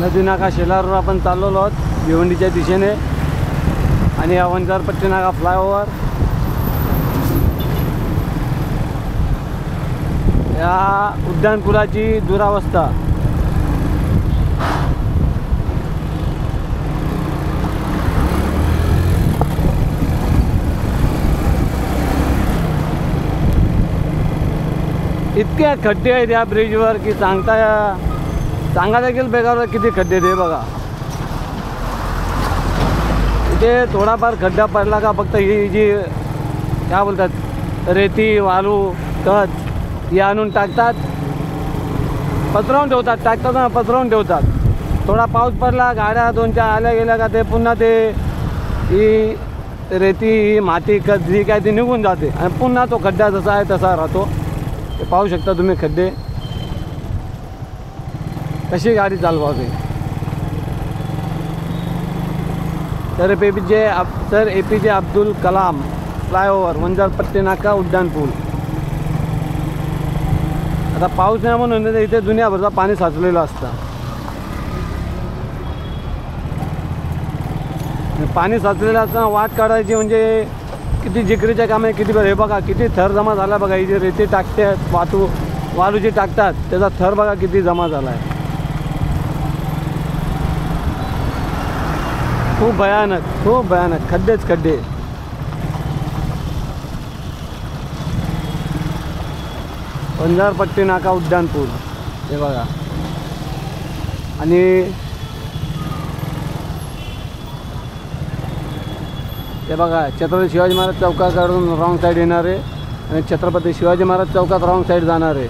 नदी नाका शेलारवर आपण चाललेलो आहोत भिवंडीच्या दिशेने आणि हा वंजारपट्टी नाका फ्लायओव्हर या उड्डाणपुलाची दुरावस्था इतके खड्डे आहेत या ब्रिजवर की सांगा देखील बेकार किती खड्डे ते बघा। इथे थोडाफार खड्डा पडला का फक्त ही जी काय बोलतात रेती वाळू खत हे आणून टाकतात पसरवून ठेवतात टाकतात ना पसरवून ठेवतात। थोडा पाऊस पडला गाड्या दोन चार आल्या गेल्या का ते पुन्हा ते ही रेती माती खत जी काय ती निघून जाते आणि पुन्हा तो खड्डा जसा आहे तसा राहतो। ते पाहू शकता तुम्ही खड्डे कशी गाडी चालवावी। तर APJ अब्दुल कलाम फ्लायओव्हर वंजारपट्टी नाका उड्डाणपूल। आता पाऊस नाही म्हणून इथे दुनियाभरचा पाणी साचलेलं असतं। पाणी साचलेलं असताना वाट काढायची म्हणजे किती जिकरीच्या कामे किती बरं। हे बघा किती थर जमा झाला बघा। ही जी रेती टाकतात वाळू जी टाकतात त्याचा थर बघा किती जमा झाला आहे। खूप भयानक खड्डेच खड्डे। वंजारपट्टी नाका उड्डाणपूल हे बघा। आणि ते बघा छत्रपती शिवाजी महाराज चौकाकडून रॉंग साईड येणार आहे आणि छत्रपती शिवाजी महाराज चौकात रॉंग साईड जाणार आहे।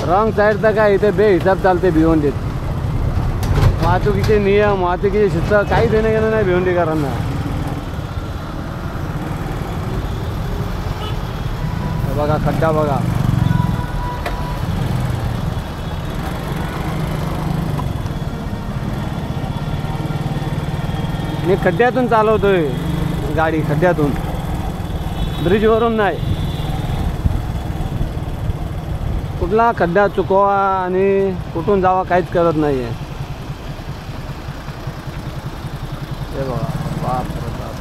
रॉंग साईड तर काय इथे बेहिसाब चालते भिवंडीत। वाहतुकीचे नियम वाहतुकीची शिस्त काही देणं घेणं नाही भिवंडीकरांना। बघा खड्डा बघा। मी खड्ड्यातून चालवतोय गाडी खड्ड्यातून ब्रिजवरून नाही। कुठला खड्डा चुकवा आणि कुठून जावा काहीच करत नाही आहे। हे बघा बाप रे बाप।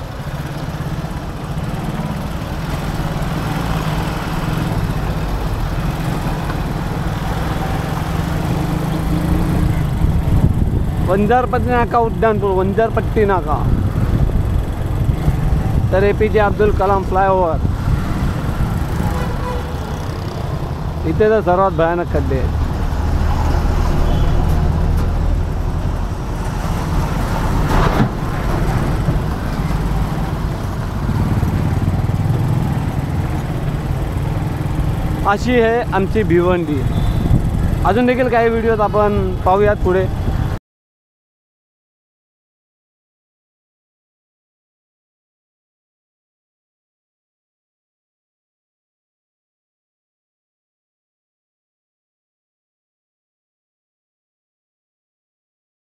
वंजारपट्टी नाका उड्डाणपूल वंजारपट्टी नाका तर APJ अब्दुल कलाम फ्लायओव्हर इथे तर सर्वात भयानक खड्डे आहेत। अशी आहे आमची भिवंडी। अजून देखील काही व्हिडिओज आपण पाहूयात पुढे।